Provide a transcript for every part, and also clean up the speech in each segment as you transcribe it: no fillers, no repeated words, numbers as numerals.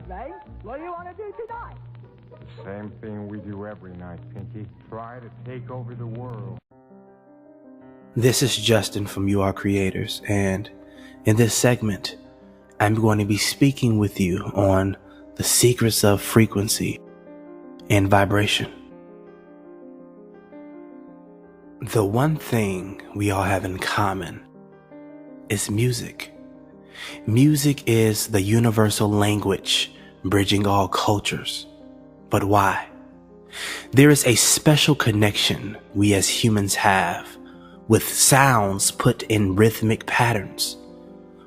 Ray. What do you want to do tonight? The same thing we do every night, Pinky. Try to take over the world. This is Justin from You Are Creators, and in this segment, I'm going to be speaking with you on the secrets of frequency and vibration. The one thing we all have in common is music. Music is the universal language bridging all cultures. But why? There is a special connection we as humans have with sounds put in rhythmic patterns.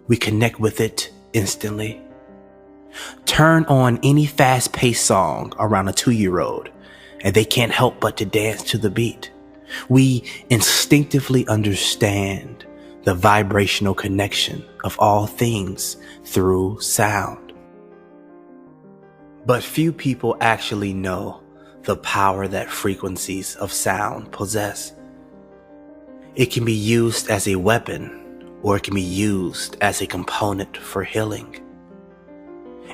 We connect with it instantly. Turn on any fast-paced song around a 2-year-old, and they can't help but to dance to the beat. We instinctively understand the vibrational connection of all things through sound. But few people actually know the power that frequencies of sound possess. It can be used as a weapon, or it can be used as a component for healing.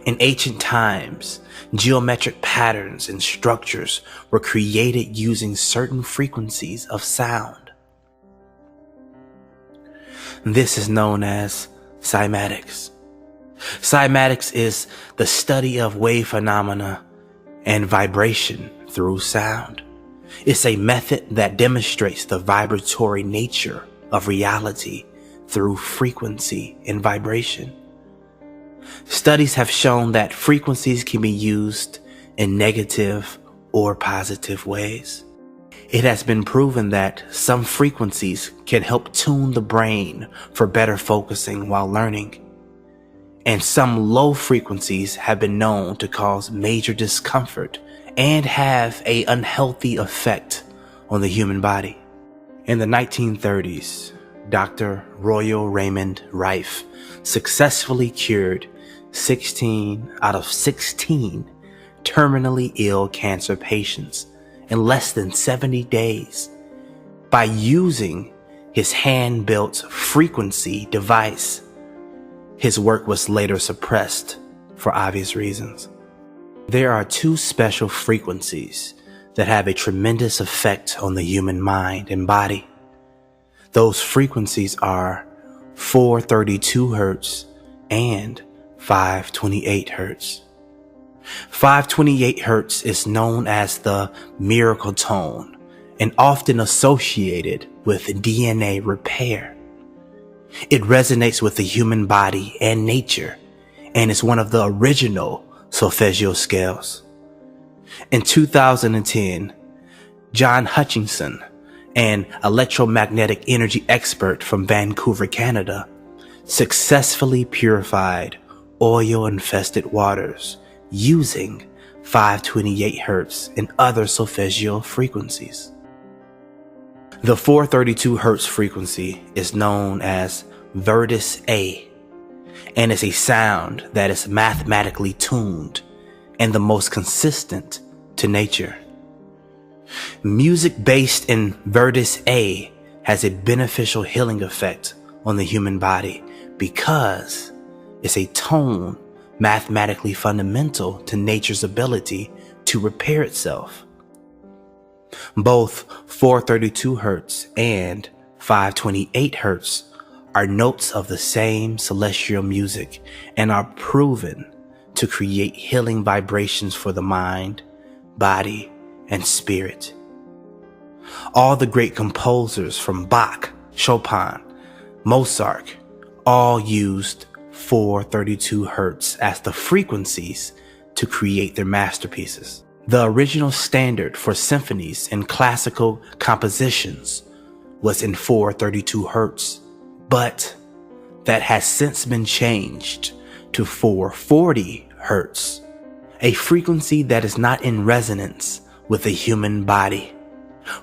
In ancient times, geometric patterns and structures were created using certain frequencies of sound. This is known as cymatics. Cymatics is the study of wave phenomena and vibration through sound. It's a method that demonstrates the vibratory nature of reality through frequency and vibration. Studies have shown that frequencies can be used in negative or positive ways. It has been proven that some frequencies can help tune the brain for better focusing while learning. And some low frequencies have been known to cause major discomfort and have an unhealthy effect on the human body. In the 1930s, Dr. Royal Raymond Rife successfully cured 16 out of 16 terminally ill cancer patients in less than 70 days by using his hand-built frequency device. His work was later suppressed for obvious reasons. There are two special frequencies that have a tremendous effect on the human mind and body. Those frequencies are 432 Hz and 528 Hz. 528 Hz is known as the miracle tone and often associated with DNA repair. It resonates with the human body and nature and is one of the original solfeggio scales. In 2010, John Hutchinson, an electromagnetic energy expert from Vancouver, Canada, successfully purified oil-infested waters using 528 Hz and other solfeggio frequencies. The 432 Hz frequency is known as Virtus A and is a sound that is mathematically tuned and the most consistent to nature. Music based in Virtus A has a beneficial healing effect on the human body because it's a tone mathematically fundamental to nature's ability to repair itself. Both 432 Hz and 528 Hz are notes of the same celestial music and are proven to create healing vibrations for the mind, body, and spirit. All the great composers from Bach, Chopin, Mozart, all used 432 Hz as the frequencies to create their masterpieces. The original standard for symphonies and classical compositions was in 432 Hz, but that has since been changed to 440 Hz, a frequency that is not in resonance with the human body.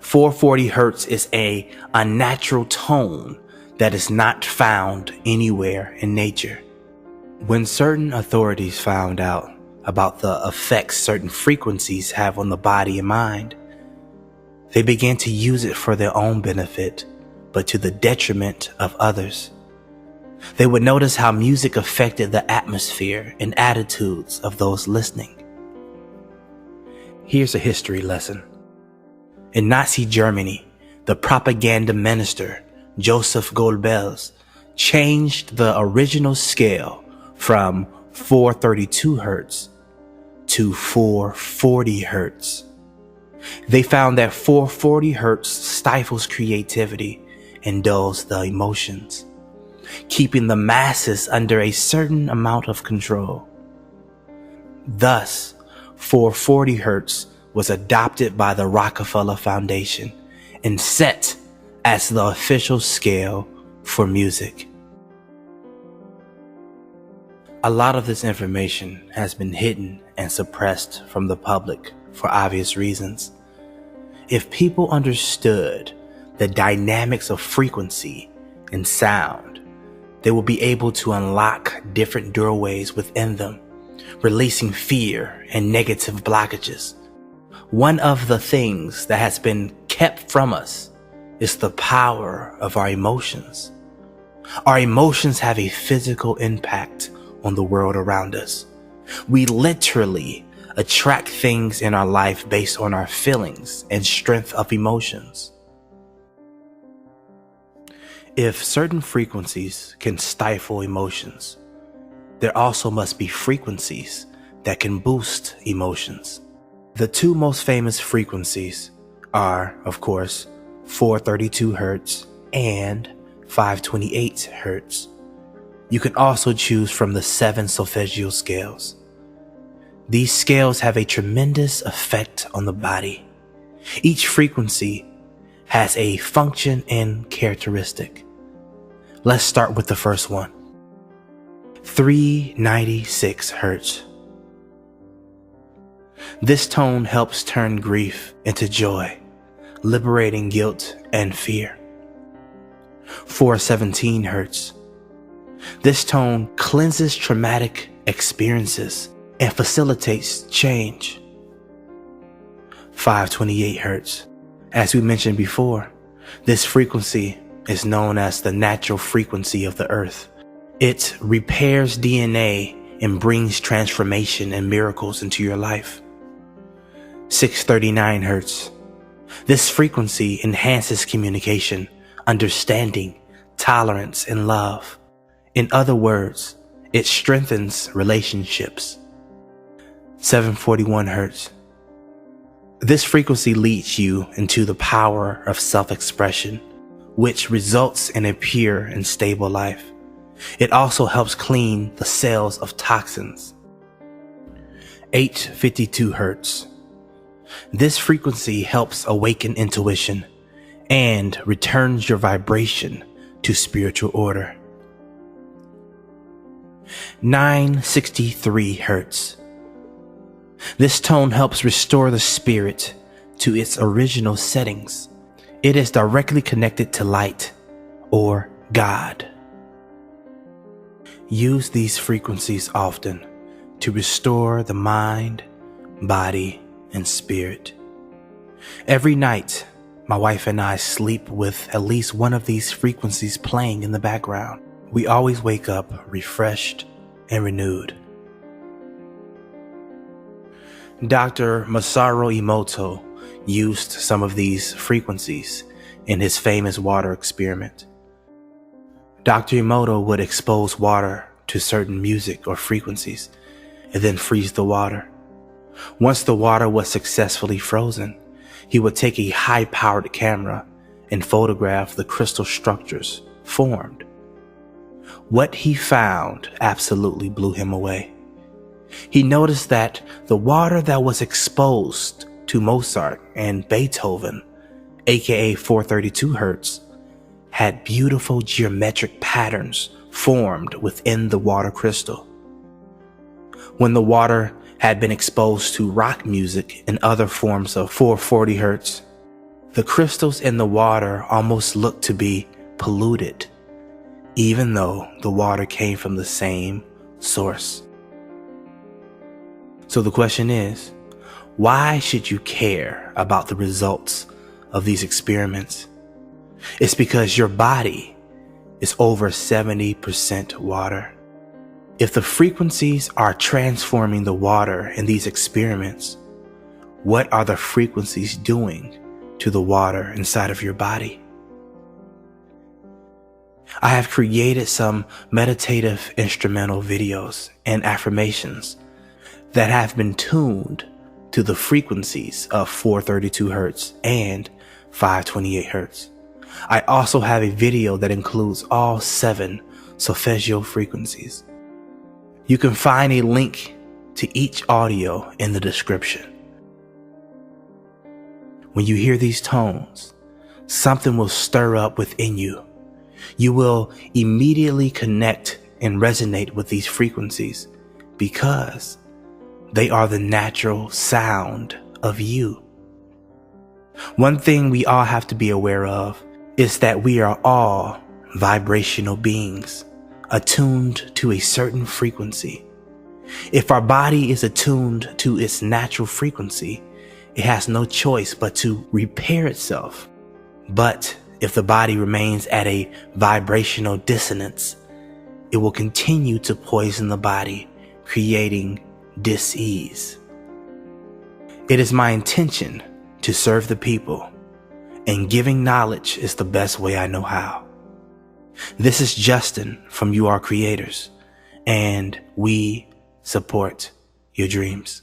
440 Hz is a unnatural tone that is not found anywhere in nature. When certain authorities found out about the effects certain frequencies have on the body and mind, they began to use it for their own benefit, but to the detriment of others. They would notice how music affected the atmosphere and attitudes of those listening. Here's a history lesson. In Nazi Germany, the propaganda minister Joseph Goebbels changed the original scale from 432 hertz to 440 hertz. They found that 440 hertz stifles creativity and dulls the emotions, keeping the masses under a certain amount of control. Thus, 440 hertz was adopted by the Rockefeller Foundation and set as the official scale for music. A lot of this information has been hidden and suppressed from the public for obvious reasons. If people understood the dynamics of frequency and sound, they will be able to unlock different doorways within them, releasing fear and negative blockages. One of the things that has been kept from us is the power of our emotions. Our emotions have a physical impact on the world around us. We literally attract things in our life based on our feelings and strength of emotions. If certain frequencies can stifle emotions, there also must be frequencies that can boost emotions. The two most famous frequencies are, of course, 432 hertz and 528 hertz. You can also choose from the 7 solfeggio scales. These scales have a tremendous effect on the body. Each frequency has a function and characteristic. Let's start with the first one. 396 hertz. This tone helps turn grief into joy, liberating guilt and fear. 417 hertz. This tone cleanses traumatic experiences and facilitates change. 528 hertz. As we mentioned before, this frequency is known as the natural frequency of the earth. It repairs DNA and brings transformation and miracles into your life. 639 hertz. This frequency enhances communication, understanding, tolerance, and love. In other words, it strengthens relationships. 741 hertz. This frequency leads you into the power of self-expression, which results in a pure and stable life. It also helps clean the cells of toxins. 852 hertz. This frequency helps awaken intuition and returns your vibration to spiritual order. 963 hertz. This tone helps restore the spirit to its original settings. It is directly connected to light or God. Use these frequencies often to restore the mind, body, and spirit. Every night, my wife and I sleep with at least one of these frequencies playing in the background. We always wake up refreshed and renewed. Dr. Masaru Emoto used some of these frequencies in his famous water experiment. Dr. Emoto would expose water to certain music or frequencies and then freeze the water. Once the water was successfully frozen, he would take a high-powered camera and photograph the crystal structures formed. What he found absolutely blew him away. He noticed that the water that was exposed to Mozart and Beethoven, aka 432 hertz, had beautiful geometric patterns formed within the water crystal. When the water had been exposed to rock music and other forms of 440 hertz, the crystals in the water almost looked to be polluted, even though the water came from the same source. So the question is, why should you care about the results of these experiments? It's because your body is over 70% water. If the frequencies are transforming the water in these experiments, what are the frequencies doing to the water inside of your body? I have created some meditative instrumental videos and affirmations that have been tuned to the frequencies of 432 Hertz and 528 Hertz. I also have a video that includes all 7 solfeggio frequencies. You can find a link to each audio in the description. When you hear these tones, something will stir up within you. You will immediately connect and resonate with these frequencies because they are the natural sound of you. One thing we all have to be aware of is that we are all vibrational beings attuned to a certain frequency. If our body is attuned to its natural frequency, it has no choice but to repair itself. But if the body remains at a vibrational dissonance, it will continue to poison the body, creating dis-ease. It is my intention to serve the people, and giving knowledge is the best way I know how. This is Justin from You Are Creators, and we support your dreams.